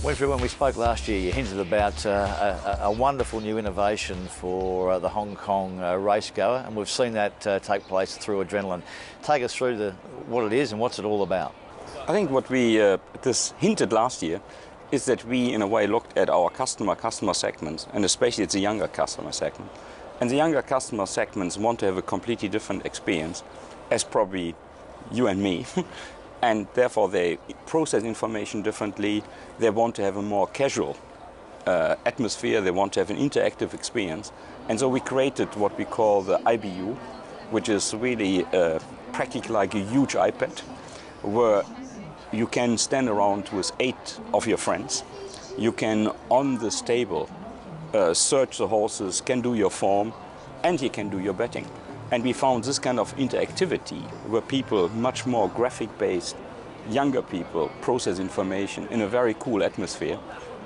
Winfried, when we spoke last year, you hinted about a wonderful new innovation for the Hong Kong racegoer, and we've seen that take place through Adrenaline. Take us through what it is and what's it all about. I think what we hinted last year is that we, in a way, looked at our customer segments, and especially it's a younger customer segment. And the younger customer segments want to have a completely different experience, as probably you and me. And therefore they process information differently. They want to have a more casual atmosphere. They want to have an interactive experience. And so we created what we call the IBU, which is really practically like a huge iPad, where you can stand around with 8 of your friends. You can, on this table, search the horses, can do your form, and you can do your betting. And we found this kind of interactivity where people, much more graphic-based, younger people, process information in a very cool atmosphere,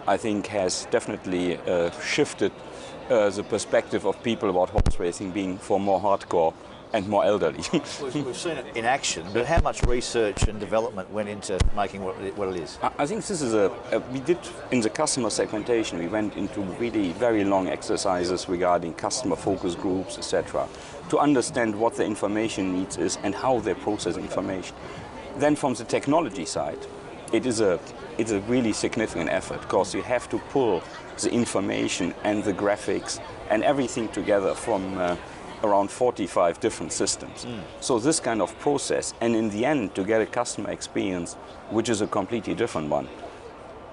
I think has definitely shifted the perspective of people about horse racing being for more hardcore and more elderly. We've seen it in action, but how much research and development went into making what it is? I think this is we did, in the customer segmentation, we went into really very long exercises regarding customer focus groups, etc., to understand what the information needs is and how they process information. Then from the technology side, it's a really significant effort, because you have to pull the information and the graphics and everything together from around 45 different systems. So this kind of process, and in the end to get a customer experience which is a completely different one,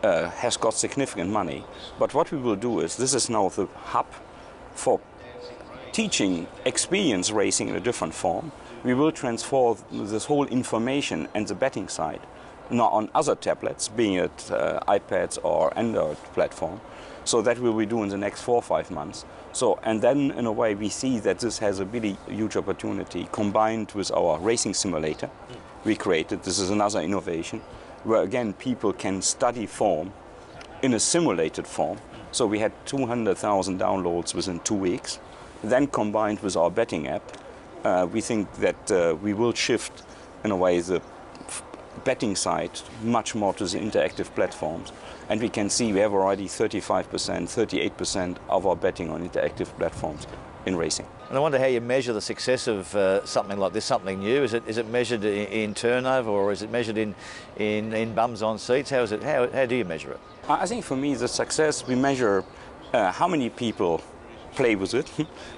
has got significant money. But what we will do is, this is now the hub for teaching experience racing in a different form. We will transfer this whole information and the betting side now on other tablets, being it iPads or Android platform. So that will we do in the next 4 or 5 months. So, and then in a way we see that this has a really huge opportunity combined with our racing simulator we created. This is another innovation where again people can study form in a simulated form. So we had 200,000 downloads within 2 weeks. Then combined with our betting app, we think that we will shift in a way the betting side much more to the interactive platforms. And we can see we have already 35%, 38% of our betting on interactive platforms in racing. And I wonder how you measure the success of something like this, something new. Is it measured in turnover, or is it measured in bums on seats? How do you measure it? I think for me the success, we measure how many people play with it,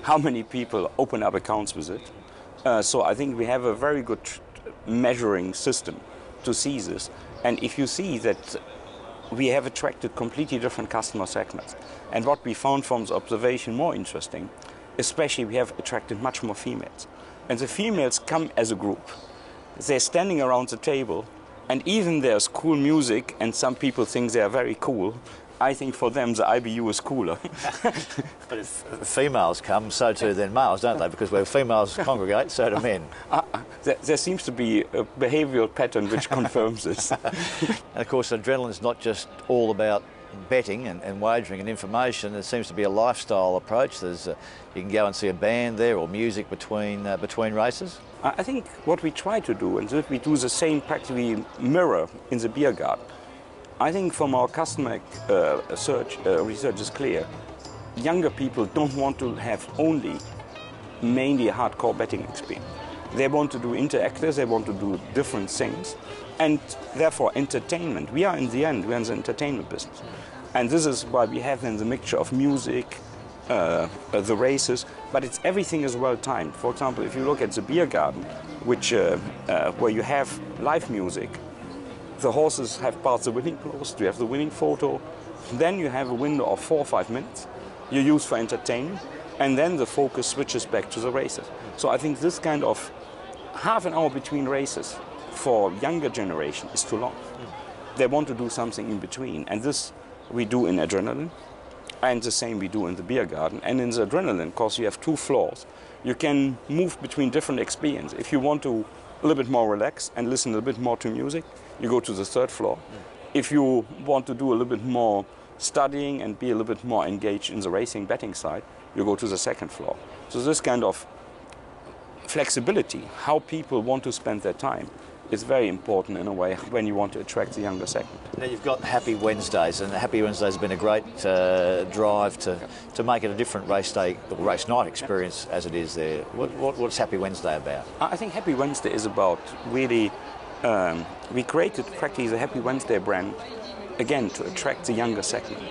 how many people open up accounts with it. So I think we have a very good measuring system to see this. And if you see that we have attracted completely different customer segments, and what we found from the observation more interesting, especially we have attracted much more females. And the females come as a group. They're standing around the table, and even there's cool music, and some people think they are very cool. I think for them the IBU is cooler. But if females come, so too then males, don't they? Because where females congregate, so do men. There seems to be a behavioural pattern which confirms this. And of course, Adrenaline is not just all about betting and wagering and information. There seems to be a lifestyle approach. There's you can go and see a band there, or music between races. I think what we try to do, and we do the same practically mirror in the beer garden. I think from our customer research is clear. Younger people don't want to have only mainly a hardcore betting experience. They want to do interactive, they want to do different things, and therefore entertainment. We are in the end, we're in the entertainment business. And this is why we have then the mixture of music, the races, but everything is well timed. For example, if you look at the beer garden, which where you have live music, the horses have passed the winning post, you have the winning photo, then you have a window of 4 or 5 minutes you use for entertainment, and then the focus switches back to the races. So I think this kind of half an hour between races for younger generation is too long. They want to do something in between, and this we do in Adrenaline, and the same we do in the beer garden. And in the Adrenaline, because you have 2 floors, you can move between different experiences. If you want to a little bit more relaxed and listen a little bit more to music, you go to the 3rd floor. If you want to do a little bit more studying and be a little bit more engaged in the racing betting side, you go to the 2nd floor. So this kind of flexibility, how people want to spend their time, is very important in a way when you want to attract the younger segment. Now you've got Happy Wednesdays, and Happy Wednesdays has been a great drive to make it a different race day or race night experience as it is there. What's Happy Wednesday about? I think Happy Wednesday is about really, we created practically the Happy Wednesday brand, again, to attract the younger segment.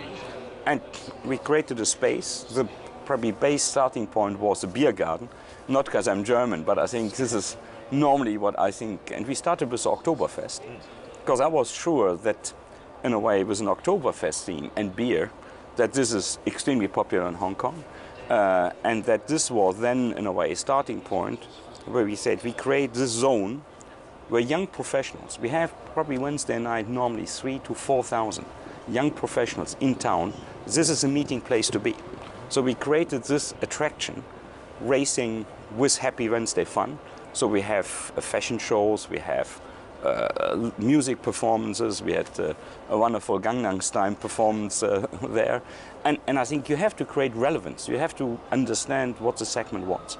And we created a space. The probably base starting point was the beer garden, not because I'm German, but I think this is normally what I think. And we started with the Oktoberfest, because I was sure that, in a way, with an Oktoberfest theme and beer, that this is extremely popular in Hong Kong, and that this was then, in a way, a starting point where we said we create this zone where young professionals, we have probably Wednesday night normally 3,000 to 4,000 young professionals in town. This is a meeting place to be. So we created this attraction, racing with Happy Wednesday fun. So we have fashion shows, we have music performances, we had a wonderful Gangnam Style performance there. And I think you have to create relevance, you have to understand what the segment wants.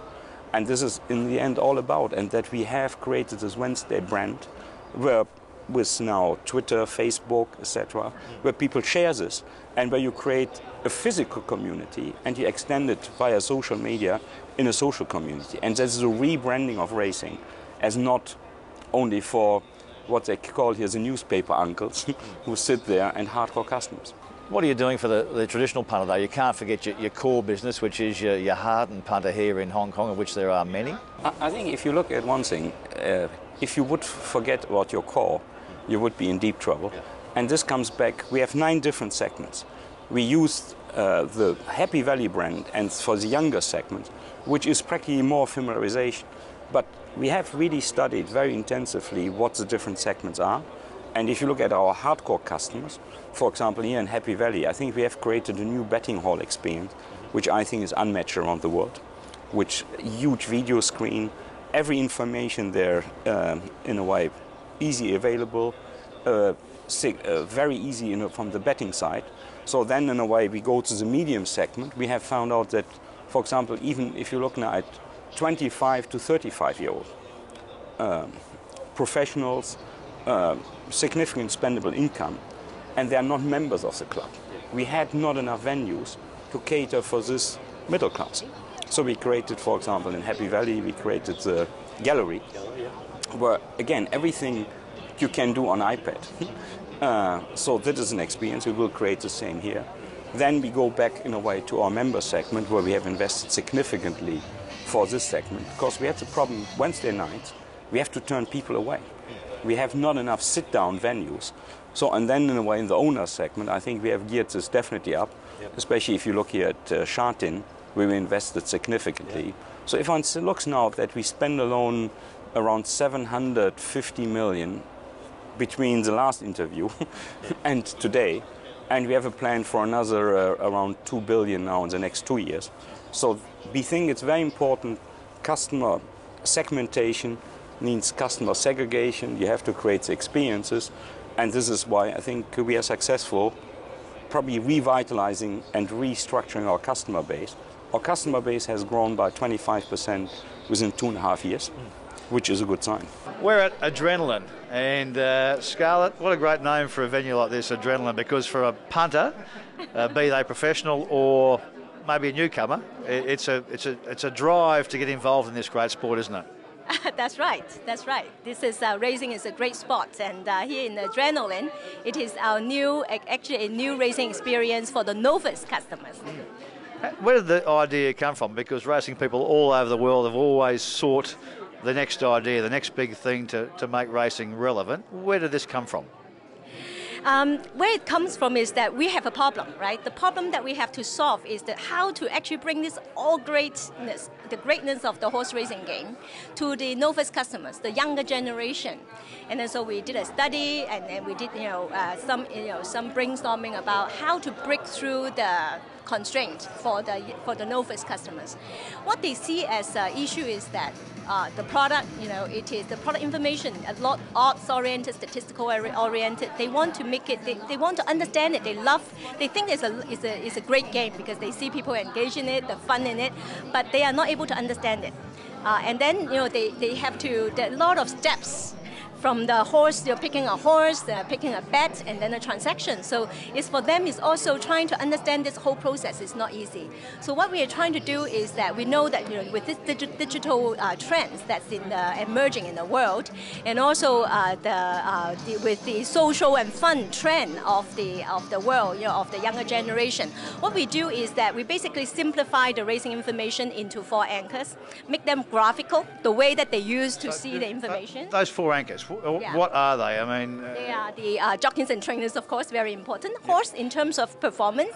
And this is in the end all about, and that we have created this Wednesday brand where with now Twitter, Facebook, etc., where people share this, and where you create a physical community and you extend it via social media in a social community. And this is a rebranding of racing as not only for what they call here the newspaper uncles who sit there and hardcore customers. What are you doing for the traditional punter though? You can't forget your core business, which is your hardened punter here in Hong Kong, of which there are many. I think if you look at one thing, if you would forget about your core, you would be in deep trouble. Yeah. And this comes back, we have 9 different segments. We used the Happy Valley brand and for the younger segment, which is practically more familiarization. But we have really studied very intensively what the different segments are. And if you look at our hardcore customers, for example, here in Happy Valley, I think we have created a new betting hall experience, which I think is unmatched around the world, which huge video screen, every information there in a way, easy available, very easy from the betting side. So then in a way we go to the medium segment. We have found out that, for example, even if you look now at 25 to 35-year-old professionals, significant spendable income, and they are not members of the club. We had not enough venues to cater for this middle class. So we created, for example, in Happy Valley, we created the gallery, where again everything you can do on iPad. So that is an experience. We will create the same here. Then we go back in a way to our member segment, where we have invested significantly for this segment, because we had the problem Wednesday night, we have to turn people away. We have not enough sit-down venues. So, and then in a way in the owner segment, I think we have geared this definitely up, especially if you look here at Shartin, where we invested significantly. Yeah. So if one looks now that we spend alone around 750 million between the last interview and today, and we have a plan for another around 2 billion now in the next 2 years. So we think it's very important. Customer segmentation means customer segregation. You have to create the experiences, and this is why I think we are successful, probably revitalizing and restructuring our customer base. Our customer base has grown by 25% within 2.5 years, which is a good sign. We're at Adrenaline, and Scarlett, what a great name for a venue like this, Adrenaline, because for a punter, be they professional or maybe a newcomer, it's a drive to get involved in this great sport, isn't it? That's right. That's right. This is racing is a great sport, and here in Adrenaline, it is our new, actually a new racing experience for the novice customers. Where did the idea come from? Because racing people all over the world have always sought the next idea, the next big thing to make racing relevant. Where did this come from? Where it comes from is that we have a problem, right? The problem that we have to solve is that how to actually bring this the greatness of the horse racing game to the novice customers, the younger generation. And then so we did a study, and then we did some brainstorming about how to break through the constraint for the novice customers. What they see as an issue is that the product, it is the product information, a lot odds-oriented, statistical-oriented. They want to make it, they want to understand it. They think it's a great game because they see people engage in it, the fun in it, but they are not able to understand it. And then, there are a lot of steps from the horse, you're picking a horse, picking a bet, and then a transaction. So it's for them, it's also trying to understand this whole process is not easy. So what we are trying to do is that we know that with this digital trends that's emerging in the world, and also with the social and fun trend of the world, of the younger generation, what we do is that we basically simplify the racing information into 4 anchors, make them graphical, the way that they use to see the information. Those 4 anchors, what are they? I mean, they are the jockeys and trainers, of course, very important. Horse, in terms of performance,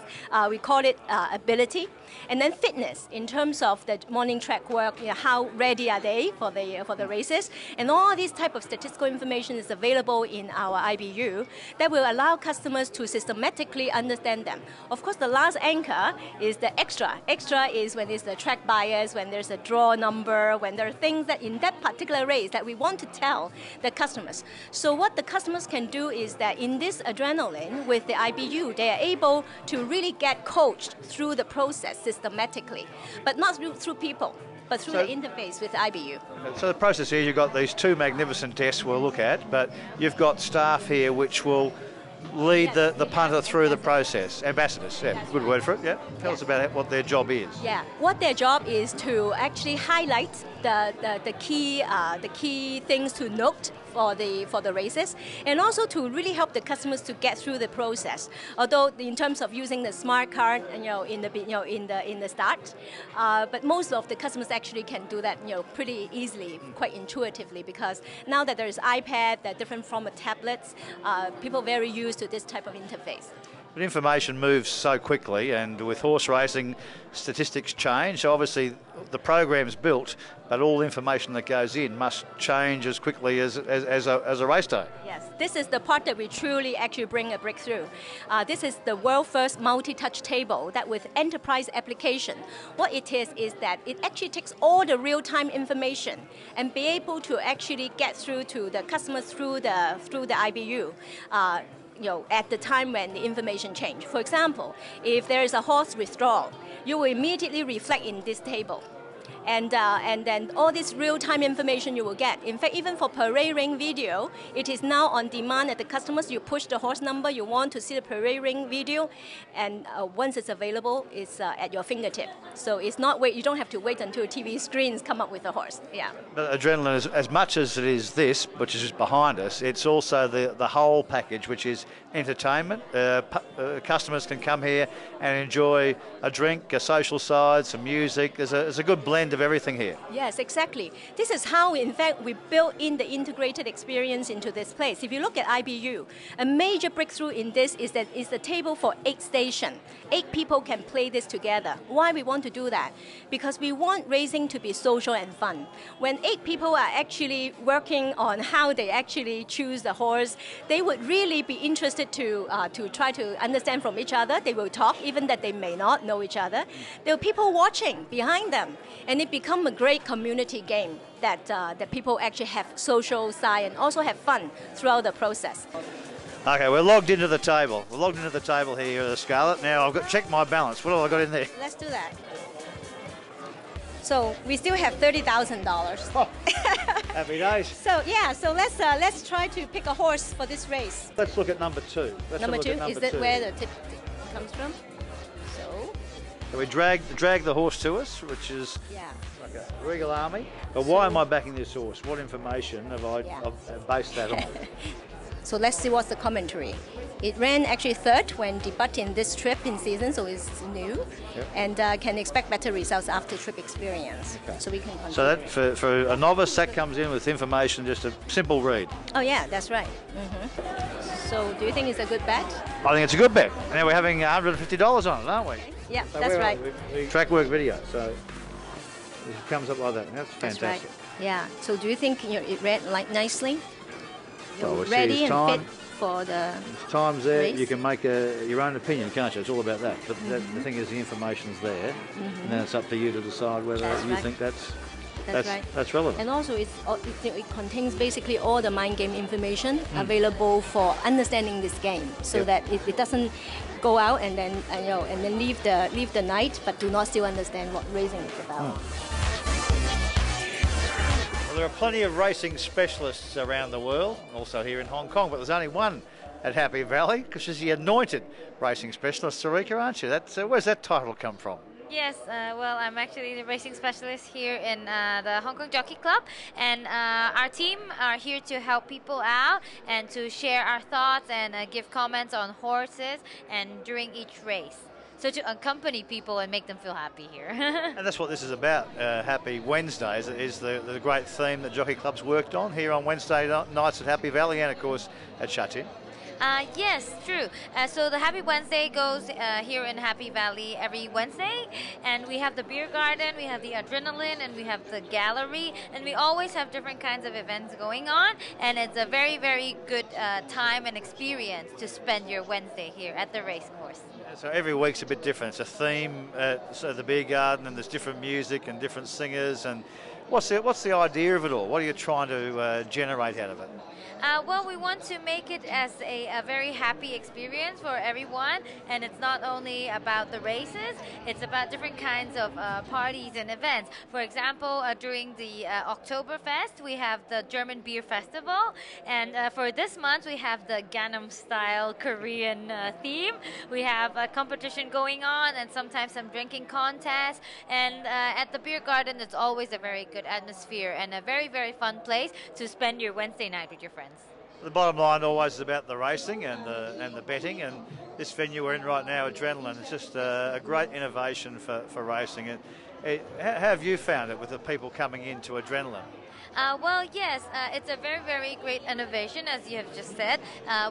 we call it ability, and then fitness in terms of the morning track work. How ready are they for the races? And all these type of statistical information is available in our IBU that will allow customers to systematically understand them. Of course, the last anchor is the extra. Extra is when it's the track bias, when there's a draw number, when there are things that in that particular race that we want to tell the customers. So what the customers can do is that in this adrenaline with the IBU, they are able to really get coached through the process systematically, but not through people, but through the interface with the IBU. So the process here, you've got these 2 magnificent desks we'll look at, but you've got staff here which will lead the punter through the process. Ambassadors, good word for it, Tell us about what their job is. What their job is to actually highlight the key things to note for the races, and also to really help the customers to get through the process. Although in terms of using the smart card, in the start, but most of the customers actually can do that, pretty easily, quite intuitively, because now that there's iPad, there are different form of tablets, people are very used to this type of interface. But information moves so quickly, and with horse racing, statistics change. So obviously, the program's built, but all the information that goes in must change as quickly as a race day. Yes, this is the part that we truly actually bring a breakthrough. This is the world first multi-touch table that with enterprise application. What it is that it actually takes all the real-time information and be able to actually get through to the customers through the IBU. At the time when the information change. For example, if there is a horse withdrawal, you will immediately reflect in this table. And then all this real-time information you will get. In fact, even for parade ring video, it is now on demand at the customers. You push the horse number you want to see the parade ring video, and once it's available, it's at your fingertip. So it's not you don't have to wait until TV screens come up with the horse. But adrenaline, as much as it is this, which is just behind us, it's also the whole package, which is entertainment. Customers can come here and enjoy a drink, a social side, some music. There's a good blend of everything here. Yes, exactly. This is how, in fact, we built in the integrated experience into this place. If you look at IBU, a major breakthrough in this is that it's a table for 8 stations. 8 people can play this together. Why we want to do that? Because we want racing to be social and fun. When 8 people are actually working on how they actually choose the horse, they would really be interested to try to understand from each other. They will talk, even that they may not know each other. There are people watching behind them, and it becomes a great community game that people actually have social side and also have fun throughout the process. Okay, we're logged into the table. We're logged into the table here, the Scarlett. Now I've got to check my balance. What have I got in there? Let's do that. So we still have $30,000. Oh, happy days. So let's try to pick a horse for this race. Let's look at number 2. Number 2 is that where the tip comes from? So we drag the horse to us, which is like a regal army. But why am I backing this horse? What information have I based that on? So let's see what's the commentary. It ran actually 3rd when debuting this trip in season, so it's new, and can expect better results after trip experience. Okay. So we can continue. So that for a novice, that comes in with information, just a simple read. Oh yeah, that's right. Mm-hmm. So do you think it's a good bet? I think it's a good bet. Now we're having $150 on it, aren't we? Yeah, so that's right. Track work video, so it comes up like that. That's fantastic. That's right. Yeah. So do you think it read nicely? Well, ready and fit for the times there, race? you can make your own opinion, can't you? It's all about that. But the thing is, the information's there, and then it's up to you to decide whether you think that's relevant. And also, it contains basically all the mind game information available for understanding this game, so that it doesn't go out and then leave the night, but do not still understand what racing is about. Well, there are plenty of racing specialists around the world, also here in Hong Kong, but there's only one at Happy Valley because she's the anointed racing specialist, Sarika, aren't you? Where's that title come from? Yes, well, I'm actually the racing specialist here in the Hong Kong Jockey Club, and our team are here to help people out and to share our thoughts and give comments on horses and during each race. So to accompany people and make them feel happy here. And that's what this is about. Happy Wednesdays is the great theme that Jockey Club's worked on here on Wednesday nights at Happy Valley and, of course, at Sha Tin. Yes, true. So the Happy Wednesday goes here in Happy Valley every Wednesday, and we have the beer garden, we have the adrenaline, and we have the gallery, and we always have different kinds of events going on, and it's a very, very good time and experience to spend your Wednesday here at the race course. So every week's a bit different. It's a theme, so the beer garden, and there's different music and different singers. And what's the idea of it all? What are you trying to generate out of it? Well, we want to make it as a very happy experience for everyone, and it's not only about the races, it's about different kinds of parties and events. For example, during the Oktoberfest, we have the German Beer Festival, and for this month, we have the Gangnam Style Korean theme. We have a competition going on, and sometimes some drinking contests, and at the beer garden, it's always a very good atmosphere and a very, very fun place to spend your Wednesday night with your friends. The bottom line always is about the racing and the betting, and this venue we're in right now, Adrenaline, it's just a great innovation for racing. How have you found it with the people coming into Adrenaline? Well, yes, it's a very, very great innovation, as you have just said.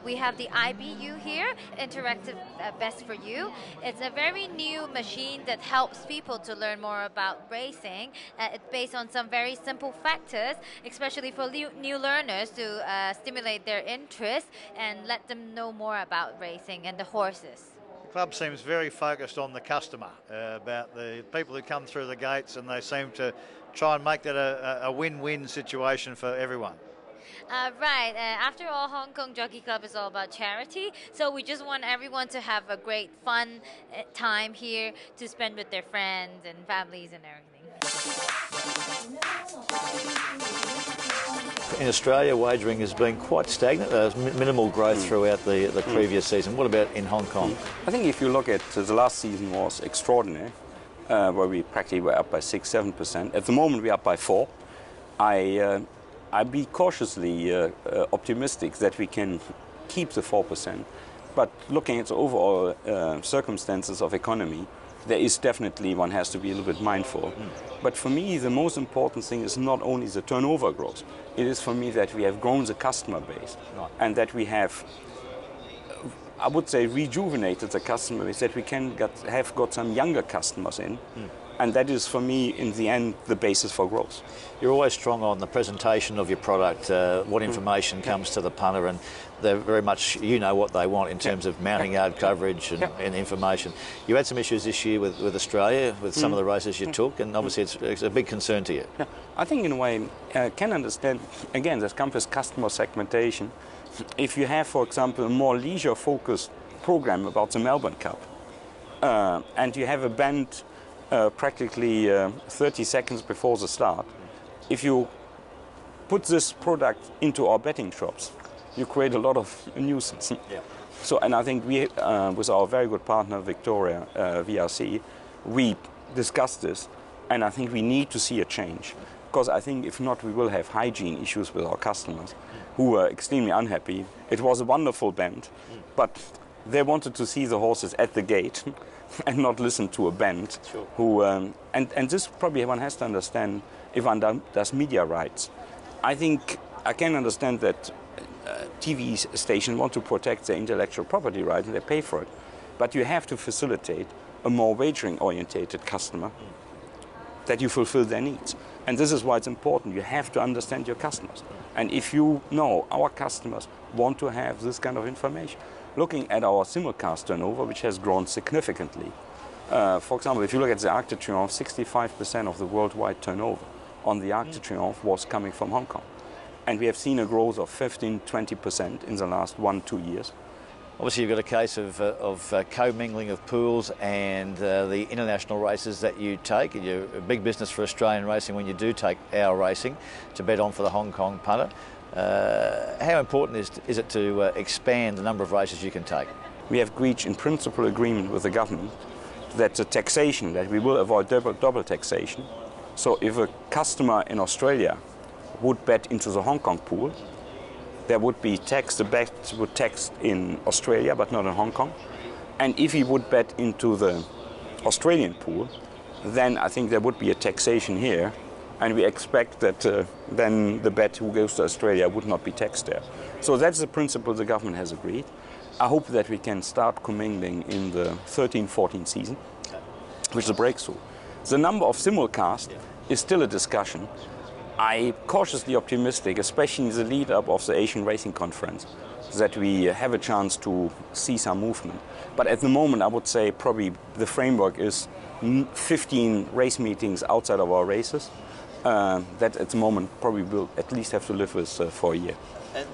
We have the IBU here, Interactive Best for You. It's a very new machine that helps people to learn more about racing. It's based on some very simple factors, especially for new learners to stimulate their interest and let them know more about racing and the horses. The club seems very focused on the customer, about the people who come through the gates, and they seem to try and make that a win-win situation for everyone. Right. After all, Hong Kong Jockey Club is all about charity, so we just want everyone to have a great fun time here to spend with their friends and families and everything. In Australia, wagering has been quite stagnant. There's minimal growth throughout the previous season. What about in Hong Kong? I think if you look at the last season was extraordinary, where we practically were up by 6-7%. At the moment, we're up by 4%. I'd be cautiously optimistic that we can keep the 4%. But looking at the overall circumstances of economy, there is definitely, one has to be a little bit mindful. But for me, the most important thing is not only the turnover growth. It is for me that we have grown the customer base, and that we have, I would say, rejuvenated the customer base, that we have got some younger customers in. And that is, for me, in the end, the basis for growth. You're always strong on the presentation of your product, what information comes to the punter, and they're very much, you know what they want in terms of mounting yard coverage and information. You had some issues this year with Australia, with some of the races you took, and obviously it's a big concern to you. Yeah. I think in a way, can understand, again, that comes with customer segmentation. If you have, for example, a more leisure-focused program about the Melbourne Cup, and you have a band practically 30 seconds before the start, if you put this product into our betting shops, you create a lot of nuisance. Yeah. So, and I think we, with our very good partner Victoria VRC, we discussed this, and I think we need to see a change, because I think if not, we will have hygiene issues with our customers who were extremely unhappy. It was a wonderful band, but they wanted to see the horses at the gate and not listen to a band. Sure. Who and this probably one has to understand if one does media rights. I think I can understand that TV stations want to protect their intellectual property rights and they pay for it, but you have to facilitate a more wagering-orientated customer, that you fulfill their needs. And this is why it's important. You have to understand your customers. And if you know our customers want to have this kind of information, looking at our simulcast turnover, which has grown significantly. For example, if you look at the Arc de Triomphe, 65% of the worldwide turnover on the Arc de Triomphe was coming from Hong Kong. And we have seen a growth of 15-20% in the last 1-2 years. Obviously, you've got a case of co-mingling of pools and the international races that you take. You're a big business for Australian racing when you do take our racing to bet on for the Hong Kong punter. How important is it to expand the number of races you can take? We have reached in principle agreement with the government that the taxation, that we will avoid double taxation. So if a customer in Australia would bet into the Hong Kong pool, there would be tax, the bet would tax in Australia but not in Hong Kong. And if he would bet into the Australian pool, then I think there would be a taxation here, and we expect that then the bet who goes to Australia would not be taxed there. So that's the principle the government has agreed. I hope that we can start commingling in the 13-14 season, which is a breakthrough. The number of simulcasts is still a discussion. I'm cautiously optimistic, especially in the lead-up of the Asian Racing Conference, that we have a chance to see some movement. But at the moment, I would say probably the framework is 15 race meetings outside of our races. That at the moment probably will at least have to live with for a year. And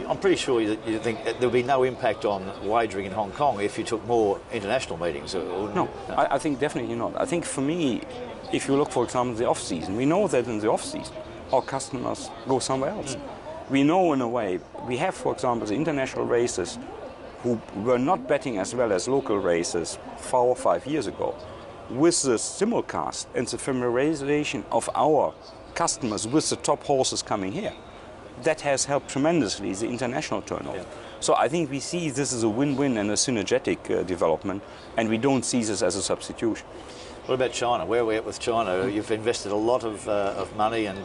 I'm pretty sure you think there'll be no impact on wagering in Hong Kong if you took more international meetings? No, I think definitely not. I think for me, if you look, for example, the off-season, we know that in the off-season, our customers go somewhere else. We know in a way, we have, for example, the international races who were not betting as well as local races 4 or 5 years ago. With the simulcast and the familiarization of our customers with the top horses coming here, that has helped tremendously the international turnover. So I think we see this as a win-win and a synergetic development, and we don't see this as a substitution. What about China? Where are we at with China? You've invested a lot of money and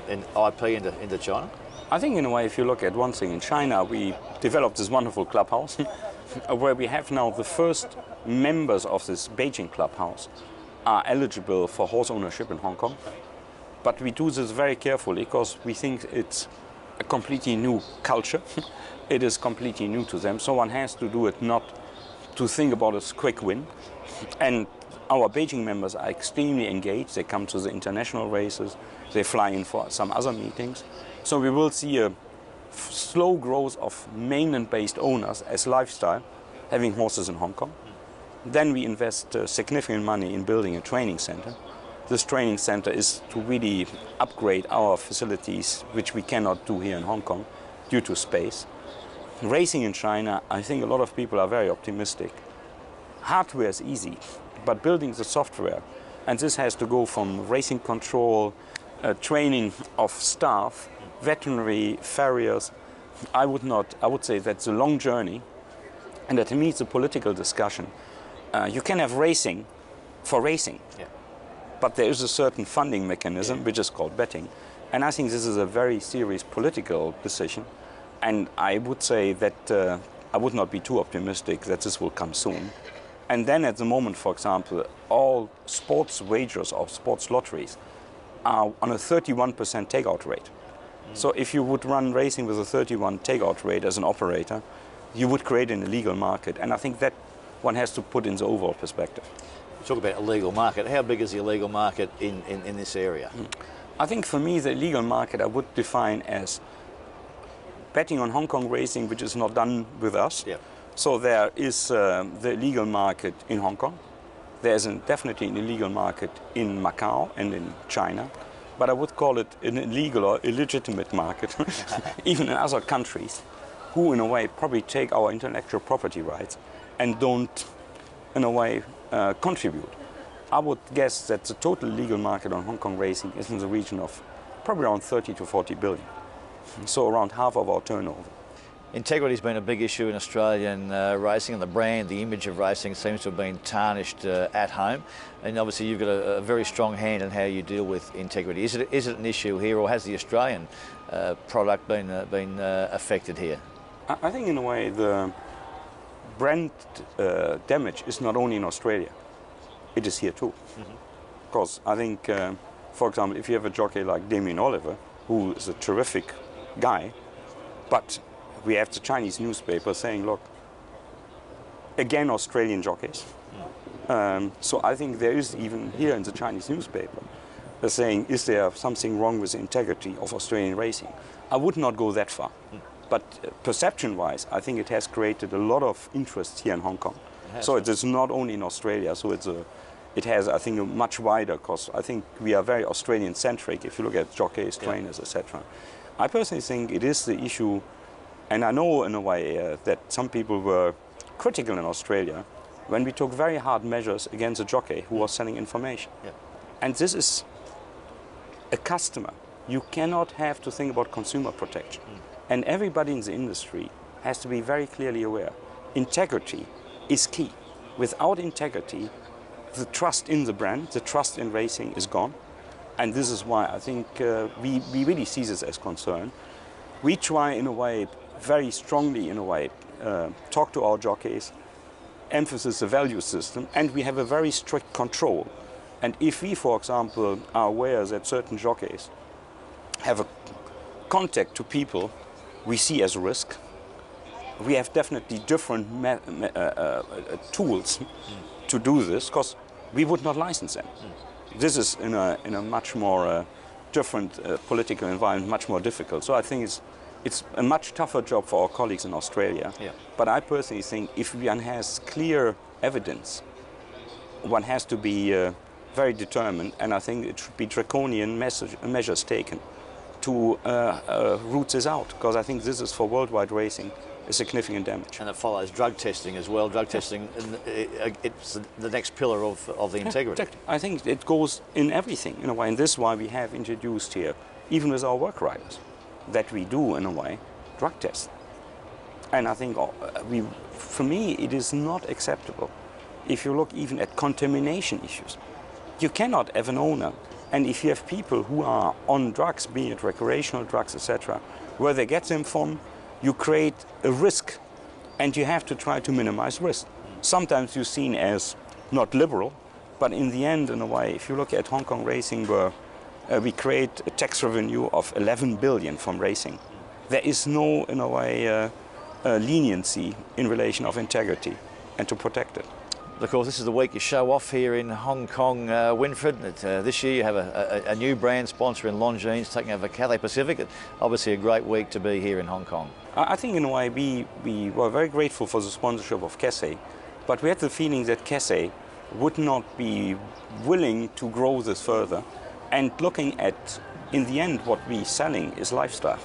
in IP into China. I think in a way, if you look at one thing, in China we developed this wonderful clubhouse where we have now the first members of this Beijing clubhouse are eligible for horse ownership in Hong Kong. But we do this very carefully because we think it's a completely new culture. It is completely new to them, so one has to do it not to think about a quick win. And our Beijing members are extremely engaged. They come to the international races, they fly in for some other meetings. So we will see a slow growth of mainland-based owners as lifestyle, having horses in Hong Kong. Then we invest significant money in building a training center. This training center is to really upgrade our facilities, which we cannot do here in Hong Kong due to space. Racing in China, I think a lot of people are very optimistic. Hardware is easy, but building the software, and this has to go from racing control, training of staff, veterinary, farriers. I would say that's a long journey, and that means a political discussion. You can have racing for racing, but there is a certain funding mechanism which is called betting, and I think this is a very serious political decision, and I would say that I would not be too optimistic that this will come soon. And then at the moment, for example, all sports wagers or sports lotteries are on a 31% takeout rate. So if you would run racing with a 31 takeout rate as an operator, you would create an illegal market. And I think that one has to put in the overall perspective. Talk about illegal market. How big is the illegal market in this area? I think for me, the illegal market I would define as betting on Hong Kong racing, which is not done with us. So there is the illegal market in Hong Kong. There's definitely an illegal market in Macau and in China. But I would call it an illegal or illegitimate market, even in other countries, who in a way probably take our intellectual property rights and don't, in a way, contribute. I would guess that the total legal market on Hong Kong racing is in the region of probably around 30 to 40 billion. So around half of our turnover. Integrity has been a big issue in Australian racing, and the brand, the image of racing seems to have been tarnished at home. And obviously you've got a very strong hand in how you deal with integrity. Is it an issue here, or has the Australian product been affected here? I think in a way the brand damage is not only in Australia, it is here too. Because I think, for example, if you have a jockey like Damien Oliver, who is a terrific guy, but we have the Chinese newspaper saying, look, again Australian jockeys. So I think there is even here in the Chinese newspaper saying, is there something wrong with the integrity of Australian racing? I would not go that far. But perception-wise, I think it has created a lot of interest here in Hong Kong. So it is not only in Australia, so it has, I think, a much wider, because I think we are very Australian-centric if you look at jockeys, trainers, etc. I personally think it is the issue, and I know in a way that some people were critical in Australia when we took very hard measures against a jockey who was selling information. And this is a customer. You cannot have to think about consumer protection. And everybody in the industry has to be very clearly aware. Integrity is key. Without integrity, the trust in the brand, the trust in racing is gone. And this is why I think we really see this as concern. We try in a way, very strongly in a way, talk to our jockeys, emphasize the value system, and we have a very strict control. And if we, for example, are aware that certain jockeys have a contact to people we see as a risk, we have definitely different tools to do this, because we would not license them. This is in a much more different political environment, much more difficult. So I think it's a much tougher job for our colleagues in Australia. But I personally think if one has clear evidence, one has to be very determined, and I think it should be draconian measures taken to root this out, because I think this is for worldwide racing a significant damage. And it follows drug testing as well. Drug testing, it's the next pillar of the integrity. I think it goes in everything in a way, and this is why we have introduced here, even with our work riders, that we do in a way drug tests. And I think for me it is not acceptable if you look even at contamination issues. You cannot have an owner, and if you have people who are on drugs, be it recreational drugs, etc., where they get them from, you create a risk, and you have to try to minimize risk. Sometimes you're seen as not liberal, but in the end, in a way, if you look at Hong Kong racing, where we create a tax revenue of 11 billion from racing, there is no, in a way, leniency in relation of integrity and to protect it. Of course, this is the week you show off here in Hong Kong, Winfried. This year you have a new brand sponsor in Longines taking over Cathay Pacific. It's obviously a great week to be here in Hong Kong. I think in a way we were very grateful for the sponsorship of Cathay, but we had the feeling that Cathay would not be willing to grow this further. And looking at, in the end, what we're selling is lifestyle.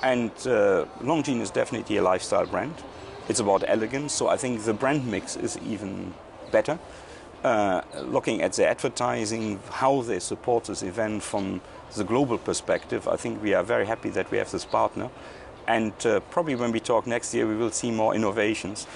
And Longines is definitely a lifestyle brand. It's about elegance, so I think the brand mix is even better. Looking at the advertising, how they support this event from the global perspective, I think we are very happy that we have this partner. And probably when we talk next year, we will see more innovations.